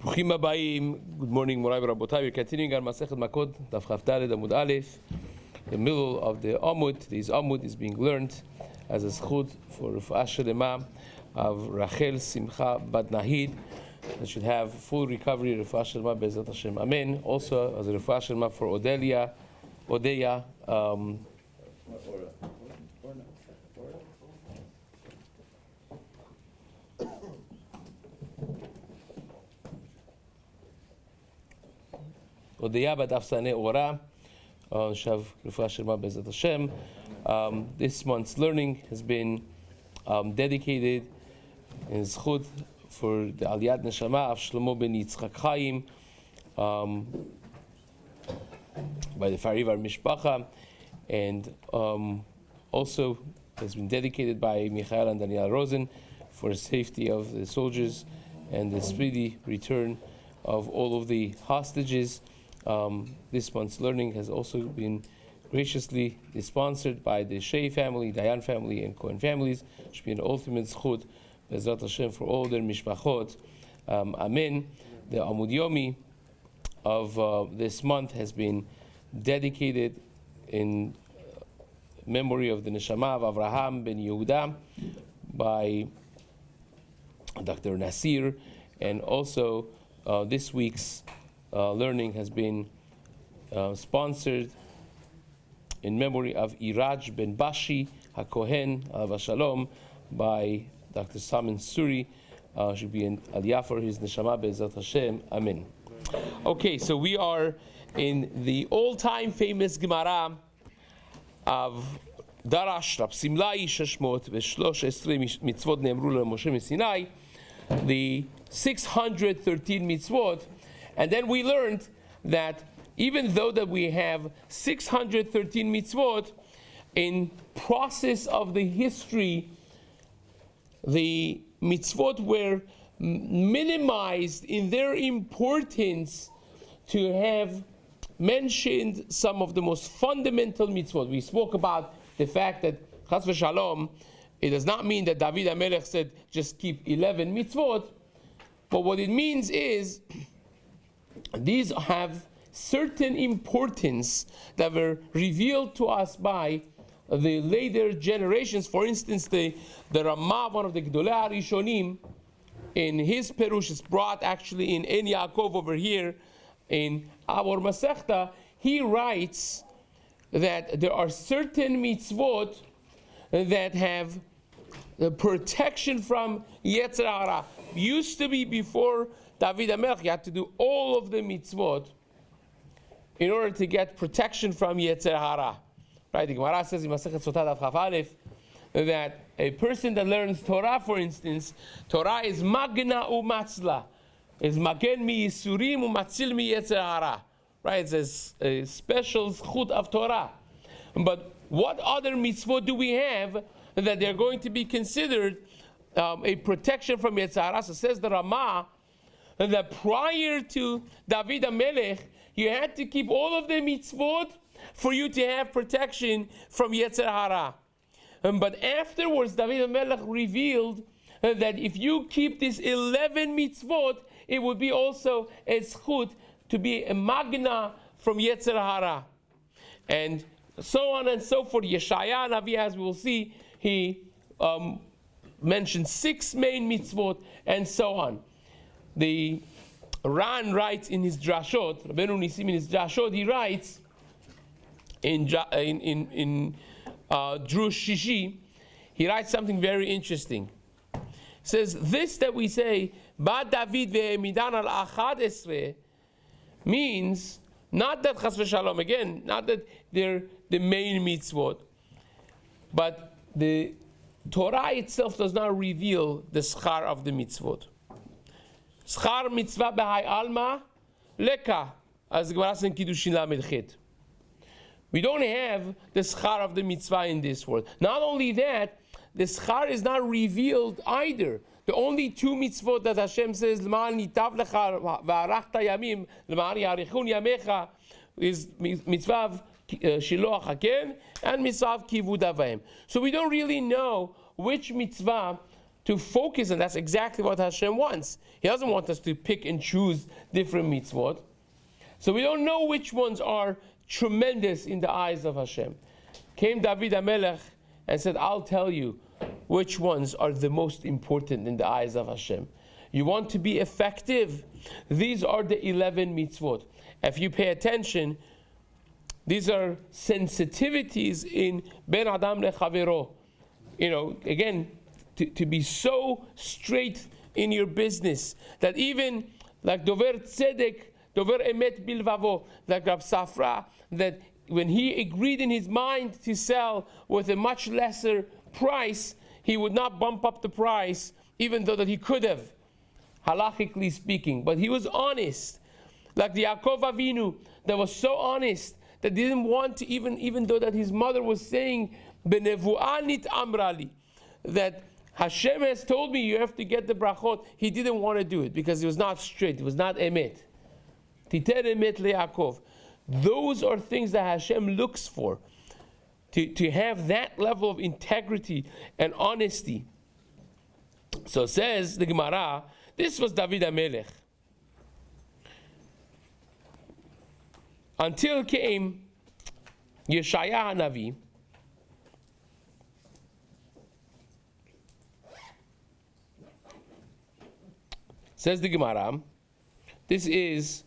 Bruchim Habayim. Good morning, Morai Rabotai. We're continuing our Masechet Makkot, Daf Chaf Daled Amud Aleph. The middle of the Amud, this Amud is being learned as a schut for Rufa'ah Shelema of Rachel Simcha Bat Nahid. That should have full recovery, Rufa'ah Shelema Be'ezrat Hashem. Amen. Also as a Rufa'ah Shelema for Odeya. Odeya bat Afsane Ora, Shav Rufa'ah Shelema Be'ezrat Hashem. This month's learning has been dedicated in Zchut for the Aliyat Neshama of Shlomo ben Yitzchak Chaim by the Farivar Mishpacha, and also has been dedicated by Michael and Daniel Rosen for the safety of the soldiers and the speedy return of all of the hostages. This month's learning has also been graciously sponsored by the Shea family, Dayan family, and Cohen families. It should be an ultimate zchut, Be'ezrat Hashem, for all their mishpachot. Amen. The Amud Yomi of this month has been dedicated in memory of the Neshama of Avraham ben Yehuda by Dr. Nasir, and also this week's learning has been sponsored in memory of Iraj ben Bashi HaKohen Alav Shalom by Dr. Samin Suri. Should be an aliyah for his neshama Be'ezrat Hashem. Amen. Okay, so we are in the all-time famous Gemara of Darash Rab Simlai Sheshmot V'Shlosh Esrei Mitzvot Ne'emru LeMoshe Sinai, the 613 mitzvot. And then we learned that even though that we have 613 mitzvot, in process of the history, the mitzvot were minimized in their importance to have mentioned some of the most fundamental mitzvot. We spoke about the fact that Chas v'Shalom, it does not mean that David HaMelech said just keep 11 mitzvot, but what it means is these have certain importance that were revealed to us by the later generations. For instance, the Ramah, one of the Gedolei HaRishonim, in his Perush, is brought actually in En Yaakov over here in our Masechta. He writes that there are certain mitzvot that have the protection from Yetzer Hara. Used to be before David HaMelech, you had to do all of the mitzvot in order to get protection from Yetzer Hara. Right? The Gemara says in Masechet Sotah Daf Chaf Aleph that a person that learns Torah, for instance, Torah is magna u'matzla, is magen mi yisurim u'matzil mi Yetzer Hara. Right? It's a special zchut of Torah. But what other mitzvot do we have that they're going to be considered a protection from Yetzer Hara? So says the Ramah that prior to David HaMelech, you had to keep all of the mitzvot for you to have protection from Yetzer Hara. But afterwards, David HaMelech revealed that if you keep this 11 mitzvot, it would be also a zchut to be a magna from Yetzer Hara. And so on and so forth. Yeshaya Navi, as we will see, he mentioned 6 main mitzvot, and so on. The Ran writes in his Drashot, Rabbeinu Nisim in his Drashot, he writes in Drush Shishi, he writes something very interesting. He says, this that we say, Ba David ve'emidan al achad esre, means not that Chas v'Shalom, again, not that they're the main mitzvot, but the Torah itself does not reveal the schar of the mitzvot. Schar mitzvah b'hai alma leka, as the Gemara says in Kiddushin Lamed Chet. We don't have the schar of the mitzvah in this world. Not only that, the schar is not revealed either. The only 2 mitzvot that Hashem says, L'ma'al nitav lecha v'arachta yamim, L'ma'al yarichun yamecha, is mitzvah shiloach haken, and mitzvah kivud avayim. So we don't really know which mitzvah to focus, and that's exactly what Hashem wants. He doesn't want us to pick and choose different mitzvot. So we don't know which ones are tremendous in the eyes of Hashem. Came David HaMelech and said, I'll tell you which ones are the most important in the eyes of Hashem. You want to be effective? These are the 11 mitzvot. If you pay attention, these are sensitivities in Ben Adam Lechavero. Again, to be so straight in your business that even like Dover Tzedek, Dover Emet Bilvavo, like Rab Safra, that when he agreed in his mind to sell with a much lesser price, he would not bump up the price, even though that he could have, halachically speaking. But he was honest. Like the Yaakov Avinu, that was so honest, that didn't want to, even though that his mother was saying, Benevu'anit Amrali, that Hashem has told me you have to get the brachot. He didn't want to do it because it was not straight. It was not emet. Titer emet leYaakov. Those are things that Hashem looks for. To have that level of integrity and honesty. So says the Gemara, this was David HaMelech. Until came Yeshaya HaNavi. Says the Gemara, this is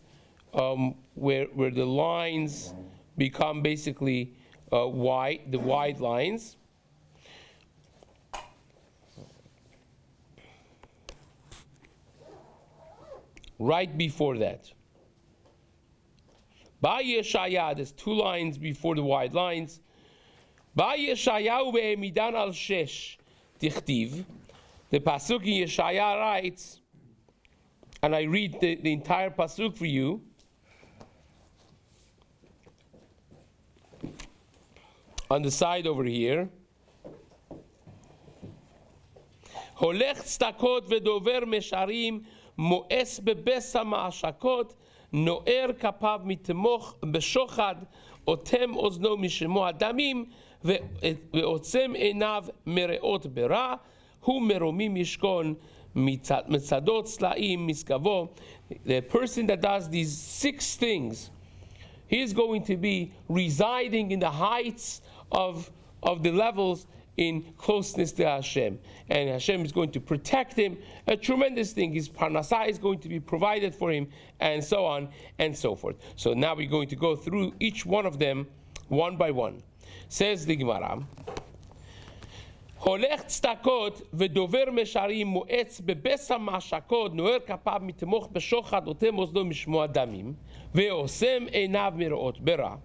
where the lines become basically wide, the wide lines. Right before that. Ba Yeshaya, there's 2 lines before the wide lines. Ba Yeshaya u'be'emidan al shesh tichtiv. The pasuk in Yeshaya writes, and I read the entire pasuk for you. On the side over here. Holech tzedakot vedover mesharim mo'es bebesa ma'ashakot no'er kapav mitemoch beshochad otem ozno mishemo adamim ve'otzem enav mereot bera hu meromim mishkon mitzadot slaim miskavo. The person that does these 6 things, he is going to be residing in the heights of the levels in closeness to Hashem. And Hashem is going to protect him. A tremendous thing. His parnasah is going to be provided for him, and so on and so forth. So now we're going to go through each one of them one by one. Says the Gemara, הולך צדקות ודובר משרים מואץ בבסע מעשקות נוער כפיו מתמוך בשוחד אוטם אוזנו משמוע דמים ועושם עיניו מראות ברע.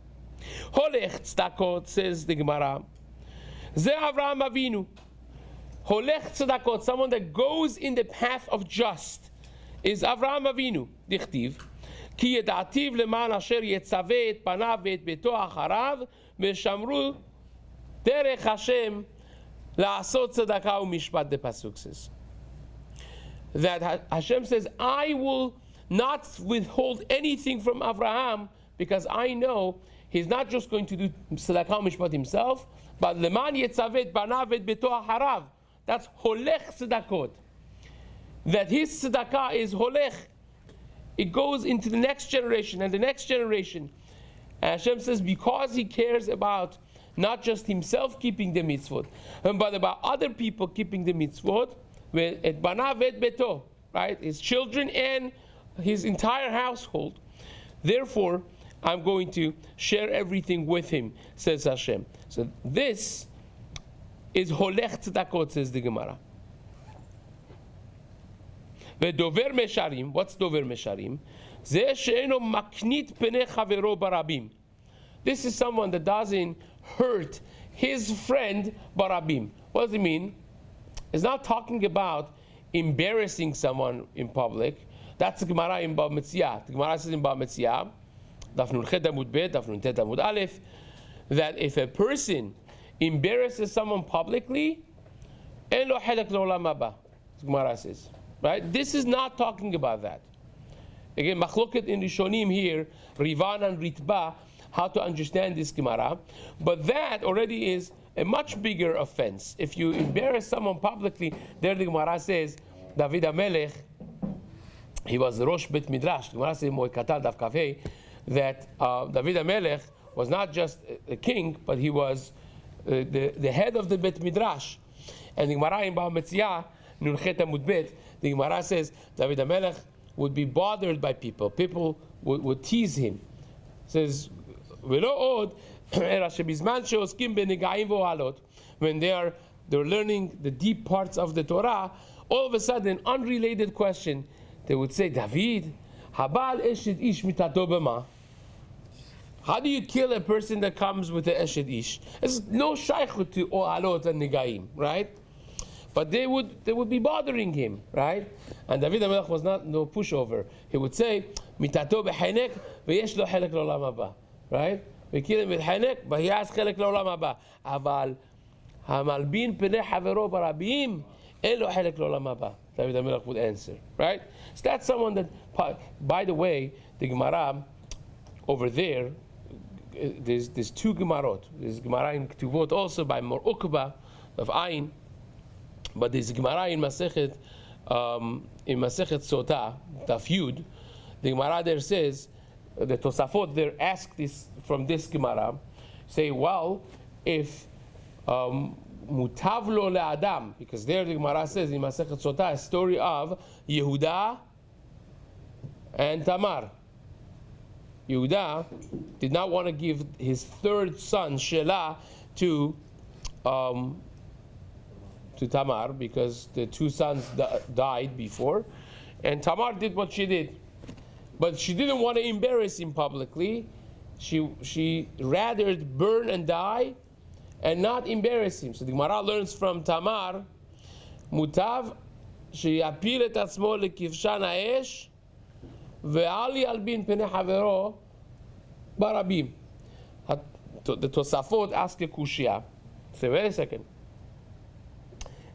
הולך צדקות, says the Gemara, זה אברהם אבינו. הולך צדקות, someone that goes in the path of just, is אברהם אבינו. דכתיב, כי ידעתיו למען אשר יצווה את פניו ואת ביתו אחריו ושמרו דרך השם לעשות צדקה ומשפט. The pasuk says that Hashem says, I will not withhold anything from Abraham because I know he's not just going to do tzedakah u'mishpat himself, but leman yetzavet banav et beto acharav. That's holech tzedakot. That his tzedakah is holech. It goes into the next generation and the next generation. And Hashem says, because he cares about not just himself keeping the mitzvot, but about other people keeping the mitzvot, et banav et beto, right? His children and his entire household. Therefore, I'm going to share everything with him, says Hashem. So this is holech tzedakot, says the Gemara. Vedover mesharim, what's dover mesharim? Ze she'eno maknit penei chavero barabim. This is someone that doesn't hurt his friend barabim. What does it mean? It's not talking about embarrassing someone in public. That's the Gemara in Bava Metzia. The Gemara says in Bava Metzia, Daf Nun Chet Amud Bet, Daf Nun Tet Amud Aleph, that if a person embarrasses someone publicly, en lo helek le'olam haba. The Gemara says, right? This is not talking about that. Again, machloket in Rishonim here, Rivan and Ritba, how to understand this Gemara, but that already is a much bigger offense. If you embarrass someone publicly, there the Gemara says, David HaMelech, he was the Rosh Bet Midrash. The Gemara says, Mo'ekatan Daf Kafei, that David HaMelech was not just a king, but he was the head of the Bet Midrash. And the Gemara in Bava Metzia, Nun Chet Amud Bet, the Gemara says, David HaMelech would be bothered by people. People would tease him. It says, Velo od, when they're learning the deep parts of the Torah, all of a sudden, an unrelated question, they would say, David, habal eshed ish mitato b'ma? How do you kill a person that comes with the eshed ish? There's no shaykhut to ohalot and negaim, right? But they would be bothering him, right? And David HaMelech was no pushover. He would say, mitato b'chenek v'yesh lo chelek l'olam haba, right? We kill him with chenek, but he has chelek l'olam haba. Aval hamalbin penei havero barabim en lo chelek l'olam haba. David HaMelech would answer, right? So that's someone that, by the way, the Gemara over there, there's two Gemarot. There's Gemara in Ketuvot also by Mor Ukba of Ayin, but there's Gemara in Masechet Sota, Daf Yud. The Gemara there says, the Tosafot there ask this from this Gemara, say, well, if mutav lo le'adam, because there the Gemara says in Masechet Sota a story of Yehuda and Tamar. Yehuda did not want to give his third son Shelah to Tamar because the two sons died before, and Tamar did what she did, but she didn't want to embarrass him publicly. She rather burn and die and not embarrass him. So the Gemara learns from Tamar, mutav sheyapil et atzmo lekivshan ha'esh ve'ali albin penei havero barabim. The Tosafot ask a kushia. Say, wait a second.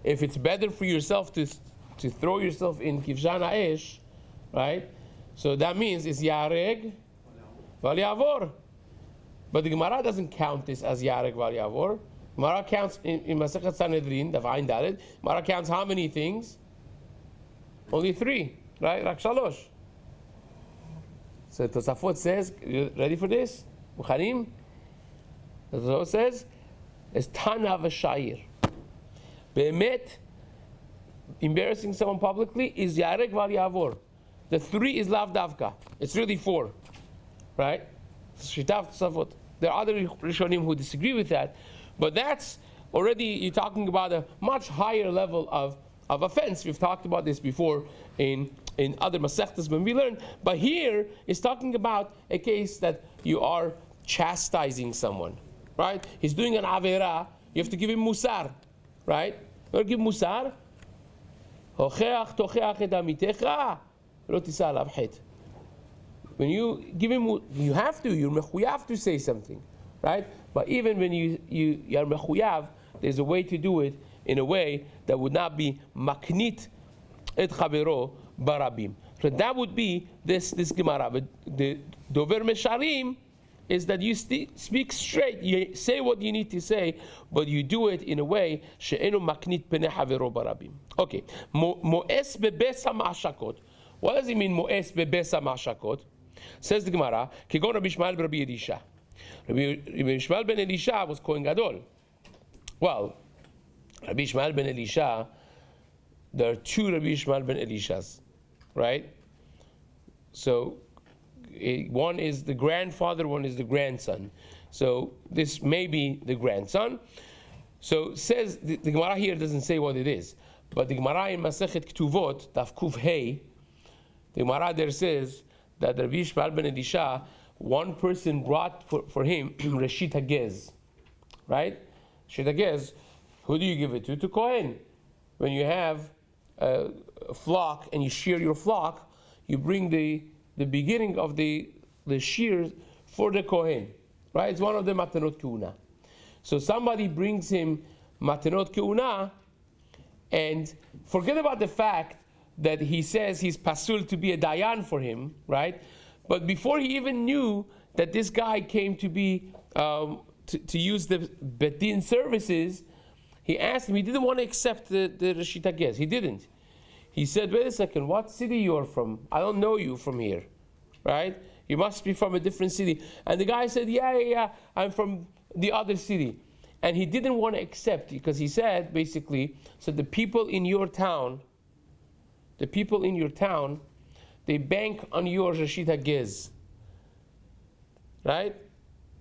If it's better for yourself to throw yourself in kivshan ha'esh, right? So that means it's yareg val yavor. But the Gemara doesn't count this as yareg val yavor. Gemara counts in Masechet Sanhedrin, Daf Ayin Dalet. Gemara counts how many things? Only 3, right? Rak shalosh. So Tosafot says, you ready for this? Muchanim? Tosafot says, it's Tana v'shayir. Be'emet, embarrassing someone publicly is yareg val yavor. The 3 is lav davka. It's really 4, right? Shitav Tosafot. There are other Rishonim who disagree with that, but that's already, you're talking about a much higher level of offense. We've talked about this before in other Masechtas when we learn, but here is talking about a case that you are chastising someone, right? He's doing an avera, you have to give him musar, right? You want to give musar? Hocheach tocheach et amitecha lo tisa alav het. When you give him, you have to, you're mechuyav to say something, right? But even when you're mechuyav, there's a way to do it in a way that would not be maknit et chavero barabim. So that would be this Gemara. But the dover mesharim is that you speak straight, you say what you need to say, but you do it in a way she'enu maknit penei chavero barabim. Okay, mo'es bebes ha'mashakot. What does it mean mo'es bebes ha'mashakot? Says the Gemara, Kigon Rabbi Shmuel ben Rabbi Elisha. Rabbi Shmuel ben Elisha was Kohen Gadol. Well, Rabbi Shmuel ben Elisha, there are 2 Rabbi Shmuel ben Elishas, right? So, one is the grandfather, one is the grandson. So, this may be the grandson. So, says, the Gemara here doesn't say what it is. But the Gemara in Masechet Ketuvot, Daf Kuf Hei, the Gemara there says, that Rabbi Shmuel ben Elisha, one person brought for him Reshit HaGez, right? Reshit HaGez, who do you give it to? To Kohen. When you have a flock and you shear your flock, you bring the beginning of the shears for the Kohen, right? It's one of the Matanot Keuna. So somebody brings him Matanot Keuna, and forget about the fact that he says he's pasul to be a dayan for him, right? But before he even knew that this guy came to be to to use the Betin services, he asked him, he didn't want to accept the Reshit HaGez. He didn't. He said, wait a second, what city you're from? I don't know you from here, right? You must be from a different city. And the guy said, yeah, I'm from the other city. And he didn't want to accept, because he said, basically, so the people in your town, they bank on your Reshit HaGez, right?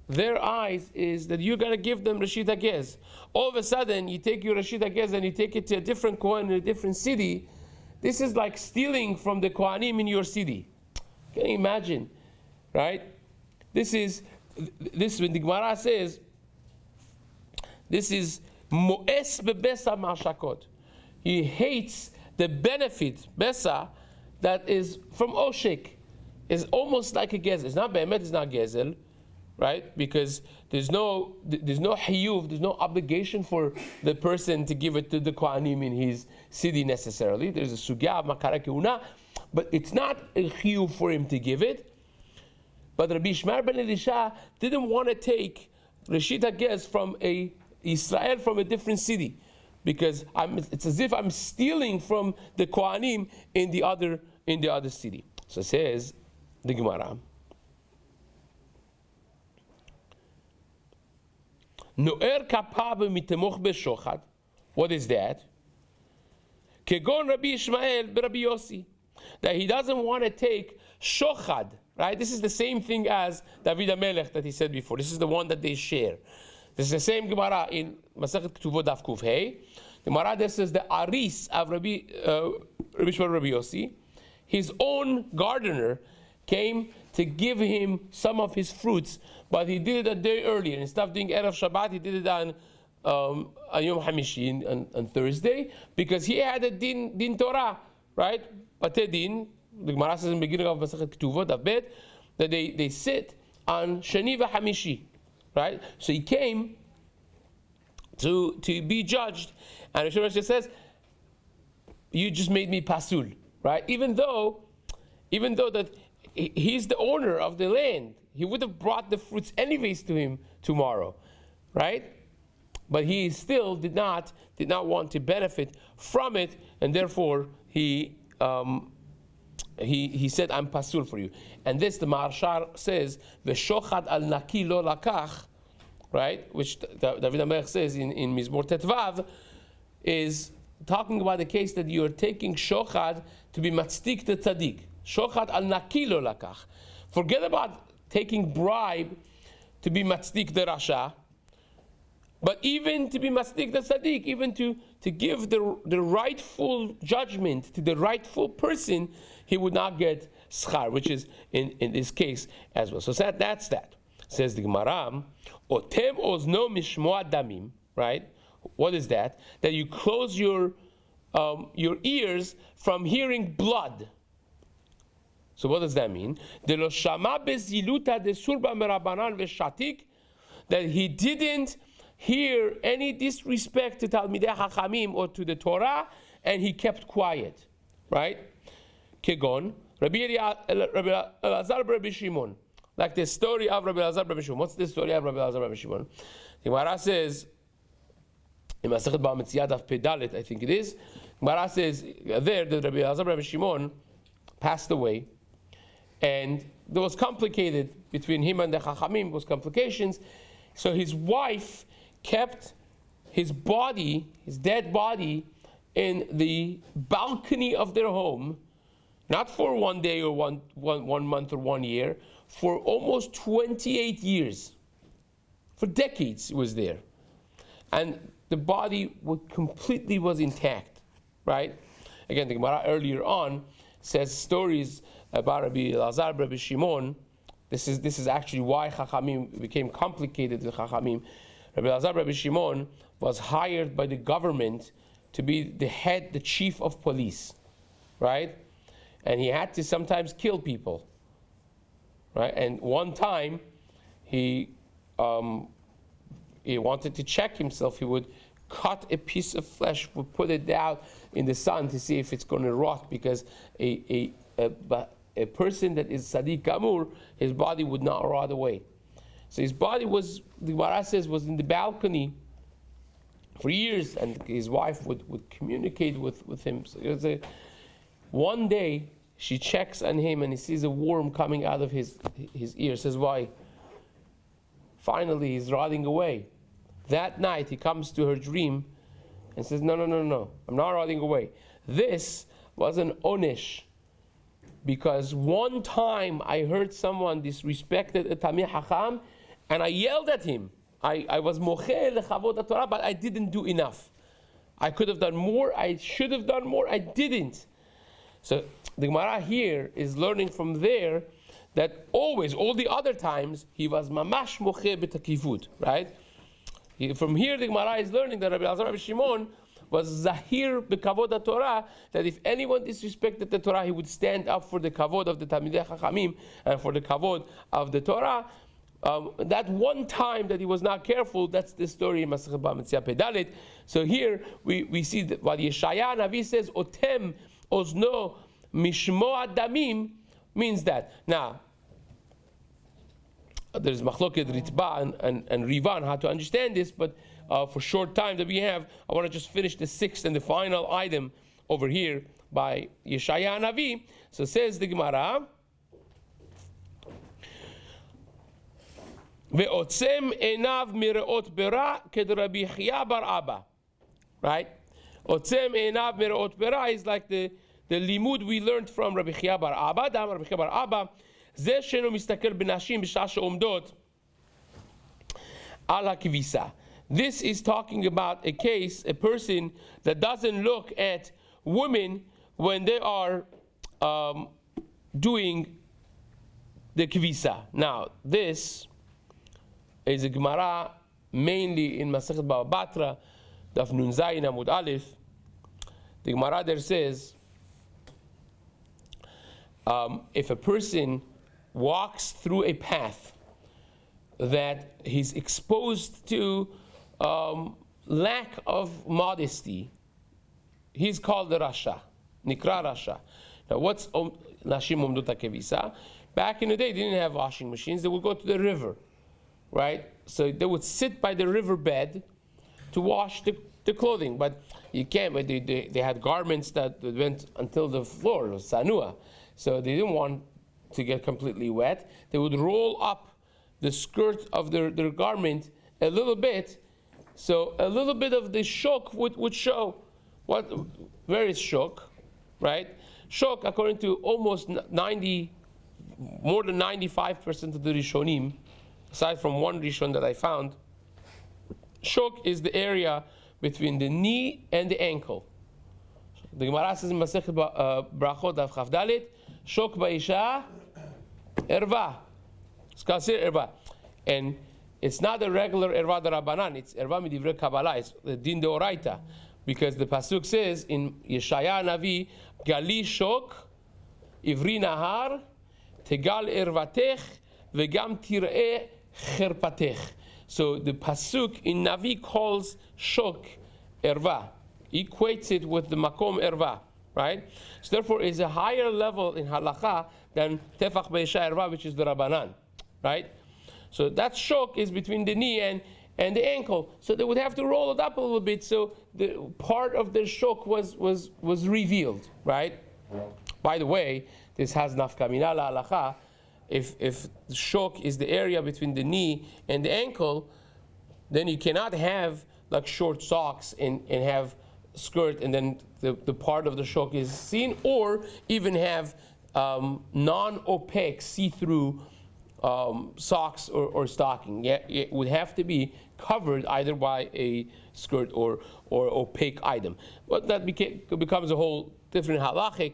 Their eyes is that you're going to give them Reshit HaGez. All of a sudden, you take your Reshit HaGez and you take it to a different Kohen in a different city. This is like stealing from the Kohanim in your city. Can you imagine? Right? This when the Gemara says, this is Mo'es bebesa ma'ashakot. He hates the benefit, besa, that is from Oshek. It's almost like a gezel. It's not be'emet, it's not gezel. Right? Because there's no hiyuv, there's no obligation for the person to give it to the Kohanim in his city necessarily. There's a sugya of makara keuna, but it's not a hiyuv for him to give it. But Rabbi Shmar ben Elisha didn't want to take Reshit HaGez from Israel from a different city, because it's as if I'm stealing from the Kohanim in the other city. So says the Gemara. No'er kapav mitemoch beshochad. What is that? Kegon Rabbi Ishmael Rabbi Yossi. That he doesn't want to take shochad, right? This is the same thing as David HaMelech that he said before. This is the one that they share. This is the same Gemara in Masechet Ketuvot Daf Kuf Hey. The Gemara there says the aris of Rabbi Shlomo Rabbi Yossi, his own gardener, came to give him some of his fruits, but he did it a day earlier. Instead of doing Erev Shabbat, he did it on Yom Hamishi, on Thursday, because he had a din Torah, right? Batei din, the Gemara says in the beginning of Masechet Ketuvot, Davet, that they sit on Sheni v'Hamishi, right? So he came to be judged, and the Shemarash says, you just made me pasul, right? Even though that he's the owner of the land, he would have brought the fruits anyways to him tomorrow, right? But he still did not want to benefit from it, and therefore he said, I'm pasul for you. And this, the Marshar says, V'shochad al naki lo lakach, right? Which David HaMelech says in Mizmor Tetvav, is talking about the case that you're taking shochad to be matzdik the tzaddik. Shochad al naki lo lakach. Forget about taking bribe to be matzdik the rasha, but even to be matzdik the tzaddik, even to give the rightful judgment to the rightful person, he would not get schar, which is in this case as well. So that's that. Says the Gemara, otem ozno mishmoa damim, right? What is that? That you close your ears from hearing blood. So what does that mean? That he didn't hear any disrespect to Talmidei Chachamim or to the Torah, and he kept quiet, right? Kegon, Rabbi Elazar Rabbi Shimon, like the story of Rabbi Elazar Rabbi Shimon. What's the story of Rabbi Elazar Rabbi Shimon? The Gemara says, in Masechet Ba'ametziyah Daf Pedalet, I think it is, Gemara says there that Rabbi Elazar Rabbi Shimon passed away, and there was complicated between him and the Chachamim, was complications. So his wife kept his body, his dead body, in the balcony of their home, not for one day or one month or 1 year, for almost 28 years. For decades it was there. And the body completely was intact, right? Again, the Gemara earlier on says stories about Rabbi Elazar, Rabbi Shimon. This is actually why Chachamim became complicated with Chachamim. Rabbi Elazar, Rabbi Shimon was hired by the government to be the chief of police, right? And he had to sometimes kill people, right? And one time, he wanted to check himself. He would cut a piece of flesh, would put it out in the sun to see if it's going to rot, because a person that is Sadiq Gamur, his body would not rot away. So his body was, the Gemara says, was in the balcony for years, and his wife would communicate with him. So it was one day, she checks on him and he sees a worm coming out of his ear. Says, why? Finally, he's rotting away. That night, he comes to her dream and says, no, I'm not rotting away. This was an onish, because one time I heard someone disrespected a Tamil Hacham, and I yelled at him. I was mochel lechavod Torah, but I didn't do enough. I could have done more. I should have done more. I didn't. So the Gemara here is learning from there that always, all the other times, he was mamash mocheh b'takifut, right? From here, the Gemara is learning that Rabbi Elazar Rabbi Shimon was zahir b'kavod Torah, that if anyone disrespected the Torah, he would stand up for the kavod of the Talmidei Chachamim and for the kavod of the Torah. That one time that he was not careful, that's the story in Masechet Makkot. So here we see that what Yeshaya Navi says, Otem ozno mishmo adamim, means that. Now, there's Machloket Ritba and Rivan how to understand this, but for short time that we have, I want to just finish the sixth and the final item over here by Yeshaya Navi. So says the Gemara, Ve'otzem enav mireot bera ked Rabbi Chia bar Abba. Right? Otzem enav mireot bera is like the limud we learned from Rabbi Chia bar Abba. Dam Rabbi Chia bar Abba. Ze sheno mistakel b'nashim b'shah she'omdot al hakivisa. This is talking about a case, a person that doesn't look at women when they are doing the kivisa. Now, this is a Gemara mainly in Masechet Baba Batra, Daf Nun Zayin Amud Aleph. The Gemara there says, if a person walks through a path that he's exposed to lack of modesty, he's called a Rasha, Nikra Rasha. Now, what's Nashim Omdot HaKevisa? Back in the day, they didn't have washing machines. They would go to the river, right? So they would sit by the riverbed to wash the clothing, but you can't. But they had garments that went until the floor, it was sanua. So they didn't want to get completely wet. They would roll up the skirt of their garment a little bit, so a little bit of the shok would show. Where is shok, right? Shok, according to almost more than 95% of the Rishonim, aside from one Rishon that I found, shok is the area between the knee and the ankle. The Gemara says in Masechet Brachot Daf Chaf Dalet, shok ba'isha erva. It's considered erva. And it's not a regular erva d'Rabbanan, it's erva midivrei Kabbalah, it's the din deoraita. Because the Pasuk says in Yeshaya Navi, Gali shok, ivri nahar, tegal ervatech, vegam tir'eh cherpatech. So the Pasuk in Navi calls shok erva, equates it with the makom erva, right? So therefore is a higher level in halacha than tefach be'isha erva, which is the Rabbanan, right? So that shok is between the knee and the ankle. So they would have to roll it up a little bit, so the part of the shok was revealed, right? By the way, this has nafkamina la halacha. If the shok is the area between the knee and the ankle, then you cannot have like short socks and have skirt and then the part of the shok is seen, or even have non-opaque, see-through socks or stocking. Yeah, it would have to be covered either by a skirt or opaque item. But that becomes a whole different halachic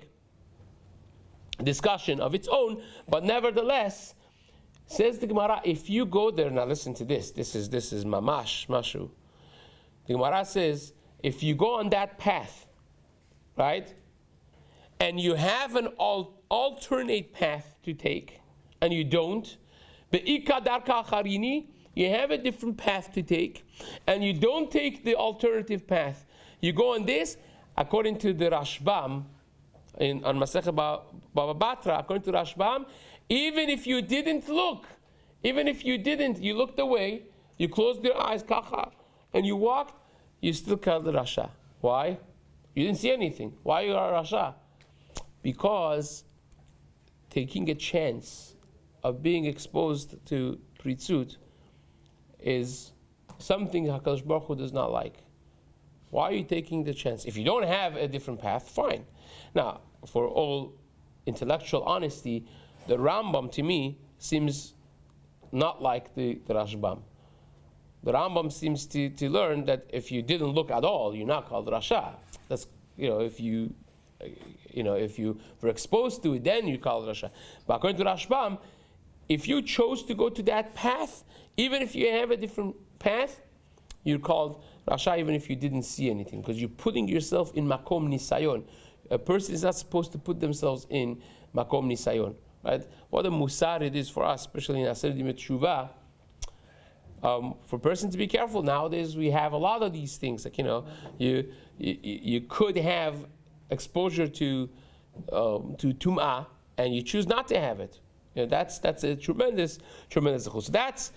discussion of its own. But nevertheless, says the Gemara, if you go there, now listen to this. This is mamash mashu. The Gemara says, if you go on that path, right, and you have an alternate path to take, and you don't, be'ika darka acharini, you have a different path to take, and you don't take the alternative path. You go on this, according to the Rashbam, on Masechet Baba Batra, according to Rashbam, even if you didn't look Even if you didn't, you looked away, you closed your eyes, kacha, and you walked, you still called the Rasha. Why? You didn't see anything. Why you are Rasha? Because taking a chance of being exposed to Pritzut is something HaKadosh Baruch Hu does not like. Why are you taking the chance? If you don't have a different path, fine. Now, for all intellectual honesty, the Rambam to me seems not like the Rashbam. The Rambam seems to learn that if you didn't look at all, you're not called Rasha. That's, if you were exposed to it, then you call it Rasha. But according to Rashbam, if you chose to go to that path, even if you have a different path, you're called Rasha even if you didn't see anything, because you're putting yourself in Makom Nisayon. A person is not supposed to put themselves in Makom Nisayon. Right? What a musar it is for us, especially in Aseret Yimei Teshuvah, for a person to be careful. Nowadays we have a lot of these things, like you could have exposure to tum'ah and you choose not to have it. That's a tremendous zechus. So that's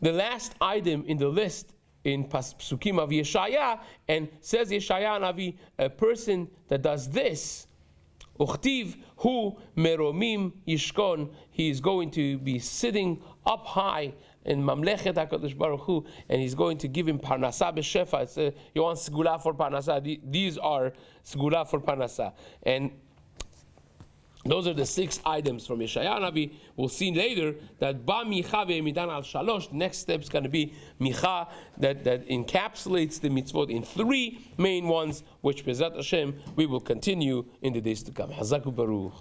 the last item in the list in Psukim of Yeshaya, and says Yeshaya Navi, a person that does this, Uchtiv hu meromim yishkon, he is going to be sitting up high in Mamlechet HaKadosh Baruch Hu, and he's going to give him Parnasa b'Shefa. You want Segula for Parnasa? These are Segula for Parnasa. And those are the 6 items from Yeshaya Navi. We'll see later that Ba Micha ve'emidan al shalosh. The next step is going to be Micha, that encapsulates the mitzvot in 3 main ones, which Bezat Hashem we will continue in the days to come. Hazaku Baruch.